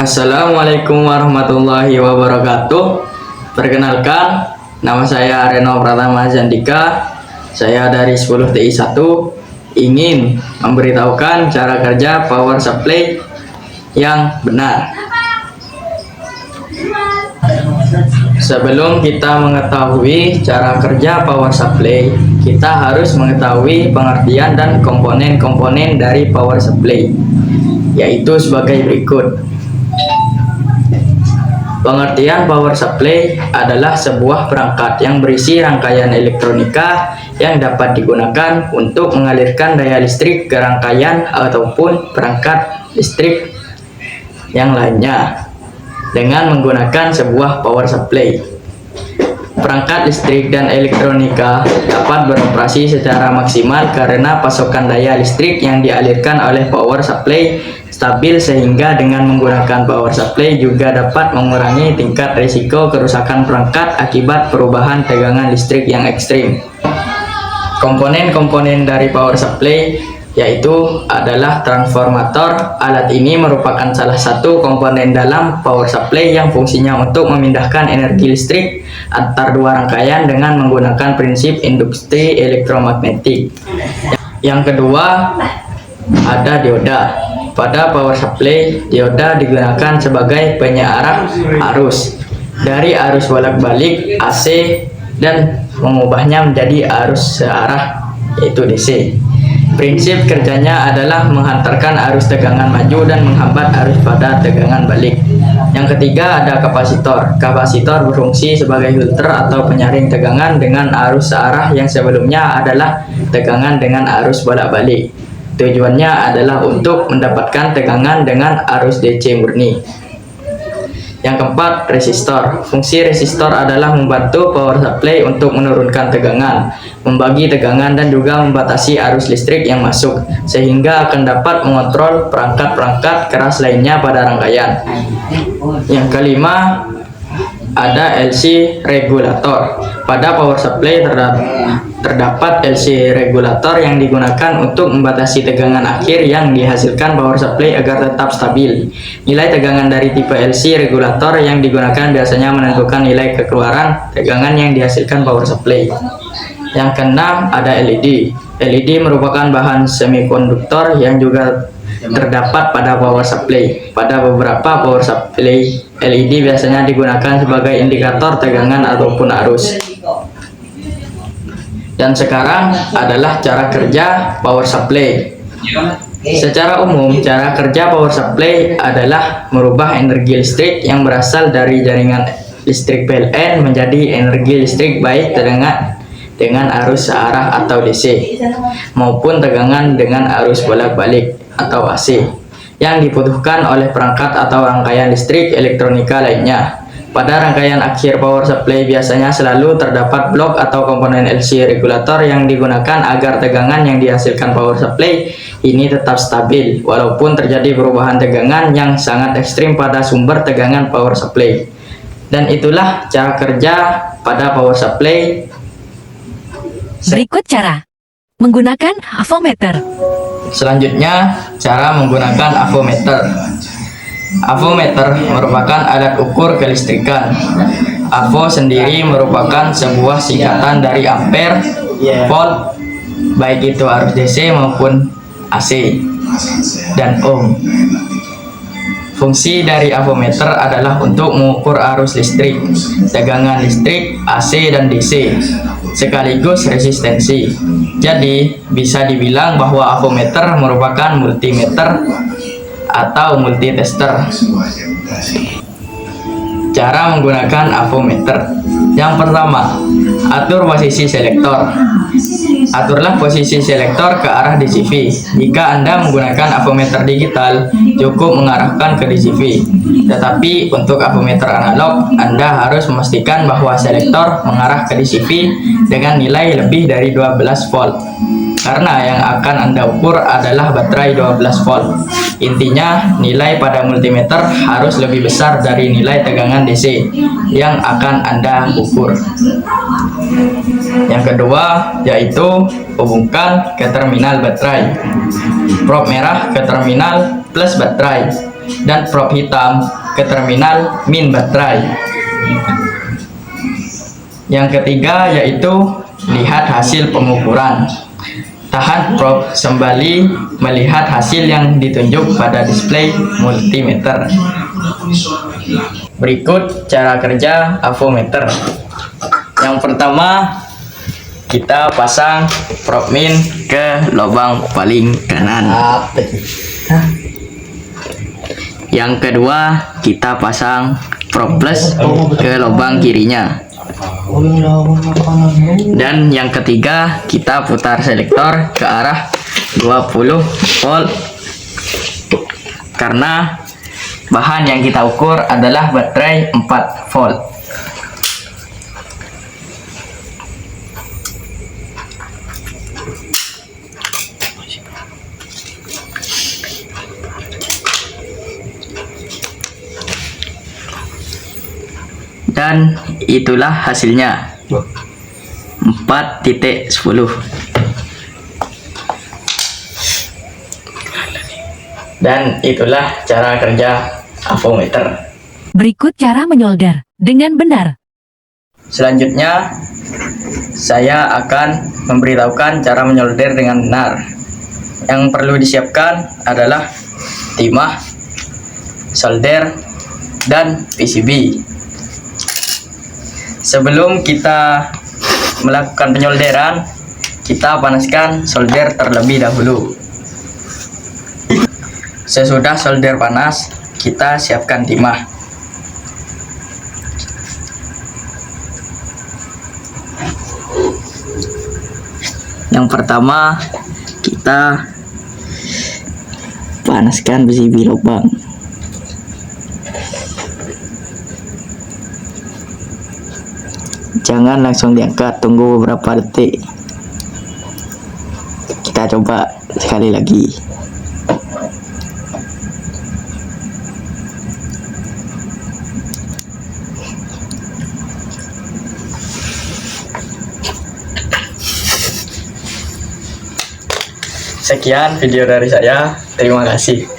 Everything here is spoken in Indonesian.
Assalamualaikum warahmatullahi wabarakatuh. Perkenalkan, nama saya Reno Pratama Zandika. Saya dari 10 TI 1 ingin memberitahukan cara kerja power supply yang benar. Sebelum kita mengetahui cara kerja power supply, kita harus mengetahui pengertian dan komponen-komponen dari power supply, yaitu sebagai berikut. Pengertian power supply adalah sebuah perangkat yang berisi rangkaian elektronika yang dapat digunakan untuk mengalirkan daya listrik ke rangkaian ataupun perangkat listrik yang lainnya dengan menggunakan sebuah power supply. Perangkat listrik dan elektronika dapat beroperasi secara maksimal karena pasokan daya listrik yang dialirkan oleh power supply stabil, sehingga dengan menggunakan power supply juga dapat mengurangi tingkat risiko kerusakan perangkat akibat perubahan tegangan listrik yang ekstrim. Komponen-komponen dari power supply yaitu adalah transformator. Alat ini merupakan salah satu komponen dalam power supply yang fungsinya untuk memindahkan energi listrik antar dua rangkaian dengan menggunakan prinsip induksi elektromagnetik. Yang kedua, ada dioda. Pada power supply, dioda digunakan sebagai penyearah arus dari arus bolak-balik AC dan mengubahnya menjadi arus searah, yaitu DC. Prinsip kerjanya adalah menghantarkan arus tegangan maju dan menghambat arus pada tegangan balik. Yang ketiga, ada kapasitor. Kapasitor berfungsi sebagai filter atau penyaring tegangan dengan arus searah yang sebelumnya adalah tegangan dengan arus bolak-balik. Tujuannya adalah untuk mendapatkan tegangan dengan arus DC murni. Yang keempat, resistor. Fungsi resistor adalah membantu power supply untuk menurunkan tegangan, membagi tegangan, dan juga membatasi arus listrik yang masuk, sehingga akan dapat mengontrol perangkat-perangkat keras lainnya pada rangkaian. Yang kelima, ada LC regulator. Pada power supply terdapat LC regulator yang digunakan untuk membatasi tegangan akhir yang dihasilkan power supply agar tetap stabil. Nilai tegangan dari tipe LC regulator yang digunakan biasanya menentukan nilai kekeluaran tegangan yang dihasilkan power supply. Yang keenam, ada LED. LED merupakan bahan semikonduktor yang juga terdapat pada power supply. Pada beberapa power supply, LED biasanya digunakan sebagai indikator tegangan ataupun arus. Dan sekarang adalah cara kerja power supply. Secara umum, cara kerja power supply adalah merubah energi listrik yang berasal dari jaringan listrik PLN menjadi energi listrik baik dengan arus searah atau DC maupun tegangan dengan arus bolak-balik atau AC yang dibutuhkan oleh perangkat atau rangkaian listrik elektronika lainnya. Pada rangkaian akhir power supply biasanya selalu terdapat blok atau komponen LC regulator yang digunakan agar tegangan yang dihasilkan power supply ini tetap stabil walaupun terjadi perubahan tegangan yang sangat ekstrim pada sumber tegangan power supply. Dan itulah cara kerja pada power supply. Berikut cara menggunakan avometer. Selanjutnya, cara menggunakan avometer. Avometer merupakan alat ukur kelistrikan. Avo sendiri merupakan sebuah singkatan dari ampere, volt, baik itu arus DC maupun AC, dan ohm. Fungsi dari avometer adalah untuk mengukur arus listrik, tegangan listrik, AC dan DC, sekaligus resistensi. Jadi, bisa dibilang bahwa avometer merupakan multimeter atau multitester. Cara menggunakan avometer. Yang pertama, atur posisi selektor. Aturlah posisi selektor ke arah DCV. Jika Anda menggunakan avometer digital, cukup mengarahkan ke DCV. Tetapi untuk avometer analog, Anda harus memastikan bahwa selektor mengarah ke DCV dengan nilai lebih dari 12 volt. Karena yang akan Anda ukur adalah baterai 12 volt. Intinya, nilai pada multimeter harus lebih besar dari nilai tegangan DC yang akan Anda ukur. Yang kedua, yaitu hubungkan ke terminal baterai. Prob merah ke terminal plus baterai. dan prop hitam ke terminal min baterai. Yang ketiga yaitu lihat hasil pengukuran. Tahan probe sembali melihat hasil yang ditunjuk pada display multimeter. Berikut cara kerja avometer. Yang pertama, kita pasang probe min ke lubang paling kanan. Yang kedua, kita pasang probe plus ke lubang kirinya. Dan yang ketiga, kita putar selektor ke arah 20 volt karena bahan yang kita ukur adalah baterai 4 volt. Dan itulah hasilnya 4.10. Dan itulah cara kerja avometer. Berikut cara menyolder dengan benar. Selanjutnya saya akan memberitahukan cara menyolder dengan benar. Yang perlu disiapkan adalah timah, solder, dan PCB. Sebelum kita melakukan penyolderan, kita panaskan solder terlebih dahulu. Sesudah solder panas, kita siapkan timah. Yang pertama, kita panaskan PCB lubang. Jangan langsung diangkat, tunggu beberapa detik. Kita coba sekali lagi. Sekian video dari saya. Terima kasih.